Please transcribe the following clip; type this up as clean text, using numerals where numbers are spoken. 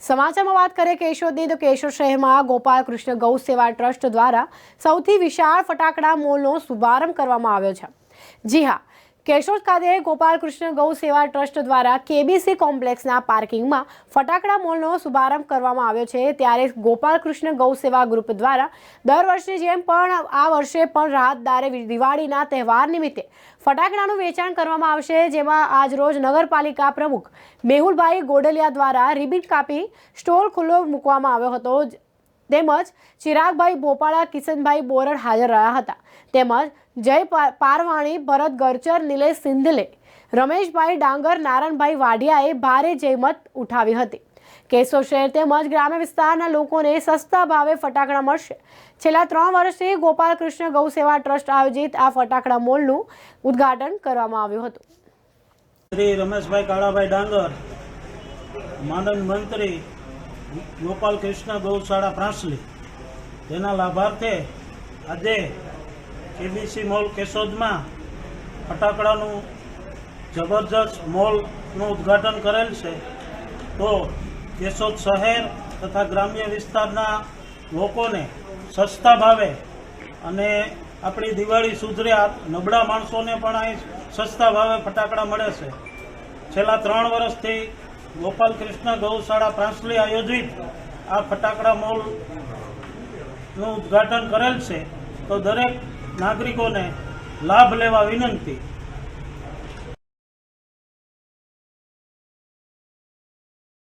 સમાચારમાં વાત કરીએ કેશોદની તો કેશોદ શહેરમાં ગોપાલ કૃષ્ણ ગૌ સેવા ટ્રસ્ટ દ્વારા સૌથી વિશાળ ફટાકડા મોલનો શુભારંભ કરવામાં આવ્યો છે। જી હા, કેશોદ ખાતે ગોપાલ કૃષ્ણ ગૌ સેવા ટ્રસ્ટ દ્વારા કેબીસી કોમ્પ્લેક્સના પાર્કિંગમાં ફટાકડા મોલનો શુભારંભ કરવામાં આવ્યો છે। ત્યારે ગોપાલ કૃષ્ણ ગૌ સેવા ગ્રુપ દ્વારા દર વર્ષની જેમ પણ આ વર્ષે પણ રાહતદારે દિવાળીના તહેવાર નિમિત્તે ફટાકડાનું વેચાણ કરવામાં આવશે, જેમાં આજરોજ નગરપાલિકા પ્રમુખ મેહુલભાઈ ગોડલિયા દ્વારા રિબિન કાપી સ્ટોલ ખુલ્લો મૂકવામાં આવ્યો હતો, તેમજ ચિરાગભાઈ ભોપાળા, કિશનભાઈ બોરડ હાજર રહ્યા હતા। તેમજ જય પારવાણી, ભરત ગરચર, નિલેશ સિંધલે, રમેશભાઈ ડાંગર, નારણભાઈ વાડિયાએ ભારે જહેમત ઉઠાવી હતી। કેશોદ શહેર તેમજ ગ્રામ્ય વિસ્તારના લોકોને સસ્તા ભાવે ફટાકડા મળશે। છેલ્લા 3 વર્ષથી ગોપાલ કૃષ્ણ ગૌ સેવા ટ્રસ્ટ આયોજિત આ ફટાકડા મોલનું ઉદ્ઘાટન કરવામાં આવ્યું હતું। શ્રી રમેશભાઈ કાળાભાઈ ડાંગર, માનદ મંત્રી, ગોપાલ કૃષ્ણ ગૌશાળા પ્રાંસલી, તેના લાભાર્થે આજે કેબીસી મોલ કેશોદમાં ફટાકડાનું જબરજસ્ત મોલનું ઉદ્ઘાટન કરેલ છે। તો કેશોદ શહેર તથા ગ્રામ્ય વિસ્તારના લોકોને સસ્તા ભાવે અને આપણી દિવાળી સુધરે નબળા માણસોને પણ અહીં સસ્તા ભાવે ફટાકડા મળે છે। છેલ્લા 3 વર્ષથી ગોપાલ કૃષ્ણ ગૌશાળા પ્રાંસલી આયોજિત આ ફટાકડા મોલનું ઉદ્ઘાટન કરેલ છે। તો દરેક નાગરિકોને લાભ લેવા વિનંતી।